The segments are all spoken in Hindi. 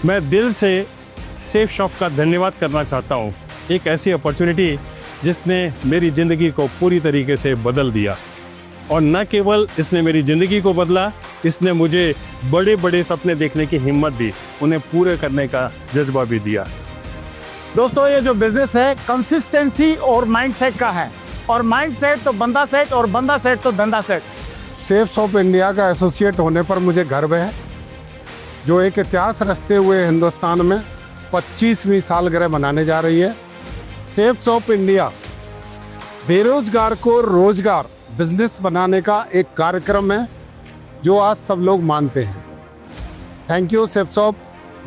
मैं दिल से सेफ शॉप का धन्यवाद करना चाहता हूँ। एक ऐसी अपॉर्चुनिटी जिसने मेरी ज़िंदगी को पूरी तरीके से बदल दिया, और न केवल इसने मेरी ज़िंदगी को बदला, इसने मुझे बड़े बड़े सपने देखने की हिम्मत दी, उन्हें पूरे करने का जज्बा भी दिया। दोस्तों, ये जो बिजनेस है कंसिस्टेंसी और माइंडसेट का है, और माइंडसेट तो बंदा सेट, और बंदा सेट तो धंधा सेट। सेफ शॉप इंडिया का एसोसिएट होने पर मुझे गर्व है, जो एक इतिहास रचते हुए हिंदुस्तान में 25वीं सालगिरह मनाने जा रही है। सेफ शॉप इंडिया बेरोजगार को रोजगार बिजनेस बनाने का एक कार्यक्रम है, जो आज सब लोग मानते हैं। Thank you safe shop,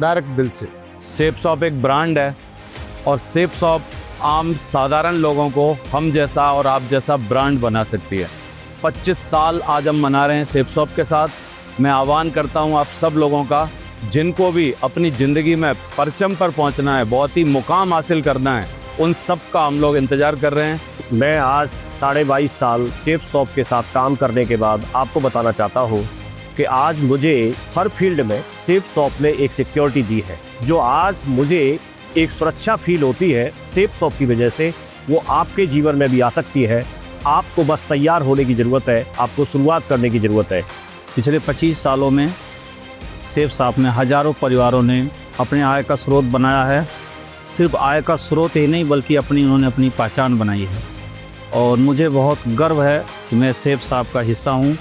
direct दिल से। सेफ शॉप एक ब्रांड है, और सेफ शॉप आम साधारण लोगों को हम जैसा और आप जैसा ब्रांड बना सकती है। 25 साल आज हम मना रहे हैं सेफ शॉप के साथ। मैं आह्वान करता हूं आप सब लोगों का, जिनको भी अपनी ज़िंदगी में परचम पर पहुंचना है, बहुत ही मुकाम हासिल करना है, उन सब का हम लोग इंतज़ार कर रहे हैं। मैं आज 22.5 साल सेफ शॉप के साथ काम करने के बाद आपको बताना चाहता हूँ कि आज मुझे हर फील्ड में सेफ शॉप ने एक सिक्योरिटी दी है। जो आज मुझे एक सुरक्षा फील होती है सेफ शॉप की वजह से, वो आपके जीवन में भी आ सकती है। आपको बस तैयार होने की ज़रूरत है, आपको शुरुआत करने की ज़रूरत है। पिछले 25 सालों में सेफ शॉप में हज़ारों परिवारों ने अपने आय का स्रोत बनाया है। सिर्फ आय का स्रोत ही नहीं, बल्कि उन्होंने अपनी पहचान बनाई है, और मुझे बहुत गर्व है कि मैं सेफ शॉप का हिस्सा हूँ।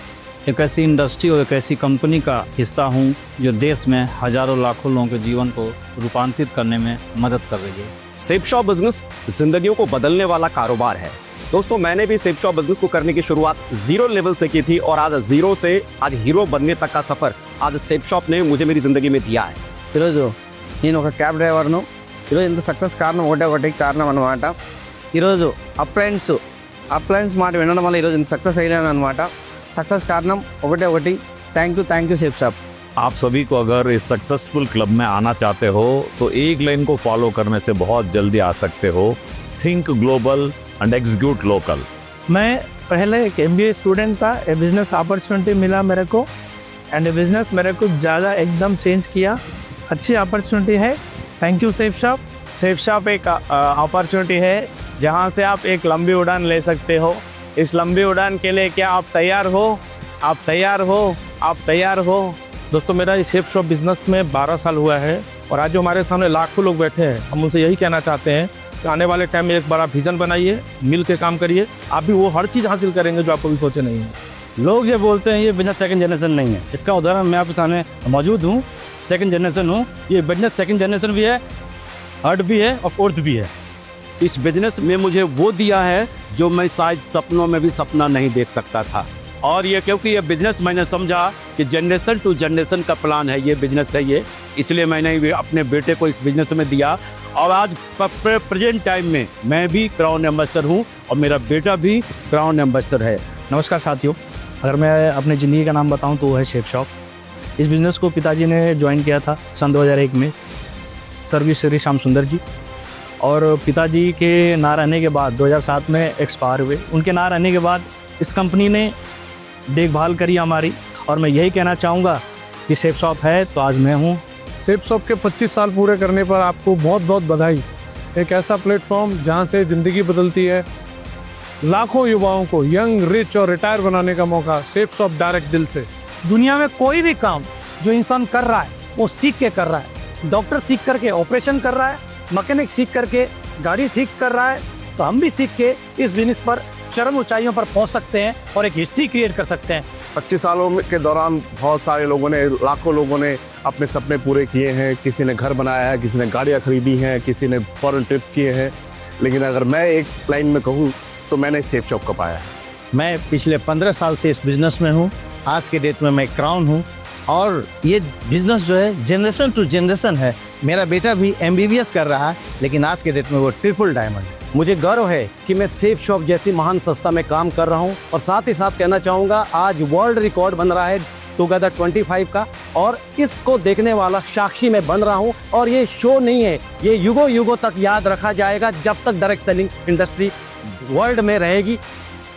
एक ऐसी इंडस्ट्री और एक ऐसी कंपनी का हिस्सा हूँ जो देश में हज़ारों लाखों लोगों के जीवन को रूपांतरित करने में मदद कर रही है। सेफ शॉप बिजनेस जिंदगियों को बदलने वाला कारोबार है। दोस्तों, मैंने भी सेफ शॉप बिजनेस को करने की शुरुआत 0 लेवल से की थी, और आज 0 से आज हीरो बनने तक का सफर आज सेफ शॉप ने मुझे मेरी जिंदगी में दिया है। ఈరోజు నేను ఒక క్యాబ్ డ్రైవర్ను. ఈరోజు ఇంత సక్సెస్ కారణం ఒకటి కారణం అనమాట. ఈరోజు అప్లయన్స్ మాట వినడం వల్ల ఈరోజు ఇంత సక్సెస్ అయ్యాను అనమాట. సక్సెస్ కారణం ఒకటి. Thank you safe shop. आप सभी को अगर इस सक्सेसफुल क्लब में आना चाहते हो तो एक लाइन को फॉलो करने से बहुत जल्दी आ सकते हो। Think global and execute local. मैं पहले एक MBA स्टूडेंट था, ए बिज़नेस अपॉर्चुनिटी मिला मेरे को, एंड बिज़नेस मेरे को ज़्यादा एकदम चेंज किया। अच्छी अपॉर्चुनिटी है। Thank you safe shop. Safe shop एक अपॉर्चुनिटी है जहां से आप एक लंबी उड़ान ले सकते हो। इस लंबी उड़ान के लिए क्या आप तैयार हो? आप तैयार हो? आप तैयार हो? दोस्तों, मेरा इस सेफ शॉप बिज़नेस में 12 साल हुआ है, और आज जो हमारे सामने लाखों लोग बैठे हैं, हम उनसे यही कहना चाहते हैं कि आने वाले टाइम में एक बड़ा विज़न बनाइए, मिल के काम करिए, आप भी वो हर चीज़ हासिल करेंगे जो आप कभी सोचे नहीं है। लोग जो बोलते हैं ये बिजनेस सेकंड जनरेशन नहीं है, इसका उदाहरण मैं आपके सामने मौजूद हूँ। सेकंड जनरेशन हूँ। ये बिजनेस सेकंड जनरेशन भी है, थर्ड भी है, और फोर्थ भी है। इस बिजनेस में मुझे वो दिया है जो मैं शायद सपनों में भी सपना नहीं देख सकता था, और ये क्योंकि ये बिजनेस मैंने समझा कि जनरेशन टू जनरेशन का प्लान है, ये बिजनेस है ये, इसलिए मैंने भी अपने बेटे को इस बिजनेस में दिया। और आज प्रेजेंट टाइम में मैं भी क्राउन एम्बेसडर हूँ, और मेरा बेटा भी क्राउन एम्बेसडर है। नमस्कार साथियों, अगर मैं अपनी ज़िंदगी का नाम बताऊं तो वो है सेफ शॉप। इस बिज़नेस को पिताजी ने ज्वाइन किया था सन 2001 में, सर्विस श्री श्याम सुंदर जी, और पिताजी के ना रहने के बाद 2007 में एक्सपायर हुए। उनके ना रहने के बाद इस कंपनी ने देखभाल करी हमारी, और मैं यही कहना चाहूँगा कि सेफ शॉप है तो आज मैं हूँ। सेफ शॉप के 25 साल पूरे करने पर आपको बहुत बहुत बधाई। एक ऐसा प्लेटफॉर्म जहां से ज़िंदगी बदलती है, लाखों युवाओं को यंग, रिच और रिटायर बनाने का मौका। सेफ शॉप, डायरेक्ट दिल से। दुनिया में कोई भी काम जो इंसान कर रहा है वो सीख के कर रहा है। डॉक्टर सीख करके ऑपरेशन कर रहा है, मैकेनिक सीख करके गाड़ी ठीक कर रहा है, तो हम भी सीख के इस बिजनेस पर चरम ऊंचाइयों पर पहुंच सकते हैं और एक हिस्ट्री क्रिएट कर सकते हैं। 25 सालों के दौरान बहुत सारे लोगों ने, लाखों लोगों ने अपने सपने पूरे किए हैं। किसी ने घर बनाया है, किसी ने गाड़ियाँ खरीदी हैं, किसी ने फॉरेन ट्रिप्स किए हैं, लेकिन अगर मैं एक लाइन में कहूँ तो मैंने सेफ शॉप को पाया है। मैं पिछले 15 साल से इस बिज़नेस में हूँ। आज के डेट में मैं क्राउन हूँ, और ये बिज़नेस जो है जनरेशन टू जनरेशन है। मेरा बेटा भी MBBS कर रहा है, लेकिन आज के डेट में वो ट्रिपल डायमंड है। मुझे गर्व है कि मैं सेफ शॉप जैसी महान संस्था में काम कर रहा हूं, और साथ ही साथ कहना चाहूँगा आज वर्ल्ड रिकॉर्ड बन रहा है टुगेदर 25 का, और इसको देखने वाला साक्षी में बन रहा हूं। और ये शो नहीं है, ये युगों युगों तक याद रखा जाएगा जब तक डायरेक्ट सेलिंग इंडस्ट्री वर्ल्ड में रहेगी।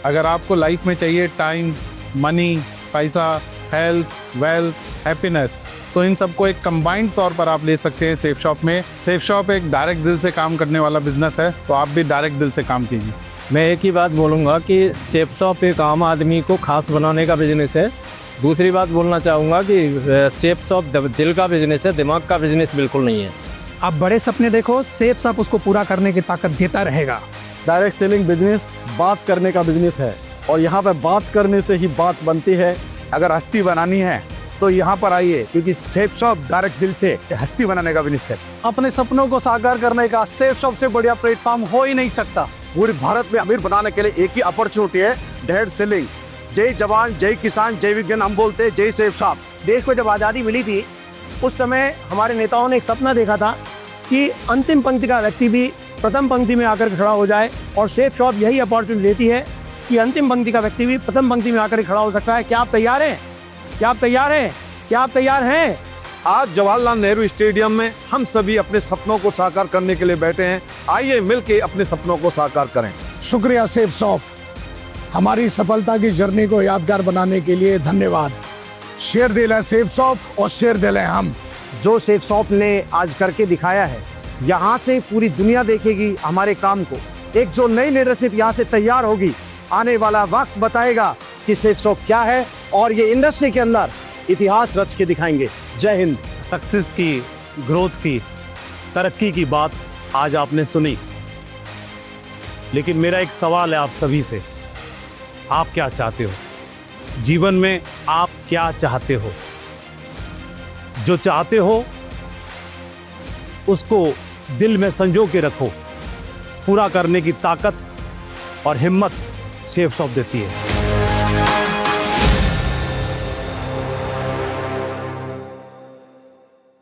अगर आपको लाइफ में चाहिए टाइम, मनी, पैसा, हेल्थ, वेल्थ, हैप्पीनेस, तो इन सबको एक कंबाइंड तौर पर आप ले सकते हैं सेफ शॉप में। सेफ शॉप एक डायरेक्ट दिल से काम करने वाला बिजनेस है, तो आप भी डायरेक्ट दिल से काम कीजिए। मैं एक ही बात बोलूँगा कि सेफ शॉप एक आम आदमी को खास बनाने का बिजनेस है। दूसरी बात बोलना चाहूँगा कि सेफ शॉप दिल का बिजनेस है, दिमाग का बिजनेस बिल्कुल नहीं है। आप बड़े सपने देखो, सेफ शॉप उसको पूरा करने की ताकत देता रहेगा। डायरेक्ट सेलिंग बिजनेस बात करने का बिजनेस है और यहाँ पे बात करने से ही बात बनती है। अगर हस्ती बनानी है तो यहाँ पर आइए, क्योंकि सेफ शॉप डायरेक्ट दिल से हस्ती बनाने का बिजनेस है। अपने सपनों को साकार करने का सेफ शॉप से बढ़िया प्लेटफॉर्म हो ही नहीं सकता। पूरे भारत में अमीर बनाने के लिए एक ही अपॉर्चुनिटी है, डायरेक्ट सेलिंग। जय जवान, जय किसान, जय विज्ञान हम बोलते हैं, जय सेफ शॉप। देश को जब आज़ादी मिली थी उस समय हमारे नेताओं ने एक सपना देखा था कि अंतिम पंक्ति का व्यक्ति भी प्रथम पंक्ति में आकर खड़ा हो जाए, और सेफ शॉप यही अपॉर्चुनिटी देती है कि अंतिम पंक्ति का व्यक्ति भी प्रथम पंक्ति में आकर खड़ा हो सकता है। क्या आप तैयार हैं? क्या आप तैयार हैं? क्या आप तैयार हैं? आज जवाहरलाल नेहरू स्टेडियम में हम सभी अपने सपनों को साकार करने के लिए बैठे हैं। आइए मिलके अपने सपनों को साकार करें। शुक्रिया सेफ शॉप, हमारी सफलता की जर्नी को यादगार बनाने के लिए धन्यवाद। शेर दिल है सेफ शॉप और शेर दिल है हम। जो सेफ शॉप ने आज करके दिखाया है, यहाँ से पूरी दुनिया देखेगी हमारे काम को। एक जो नई लीडरशिप यहाँ से तैयार होगी, आने वाला वक्त बताएगा कि सेफ शॉप क्या है, और ये इंडस्ट्री के अंदर इतिहास रच के दिखाएंगे। जय हिंद। सक्सेस की, ग्रोथ की, तरक्की की बात आज आपने सुनी, लेकिन मेरा एक सवाल है आप सभी से, आप क्या चाहते हो जीवन में? आप क्या चाहते हो? जो चाहते हो उसको दिल में संजो के रखो। पूरा करने की ताकत और हिम्मत सेफ शॉप देती है।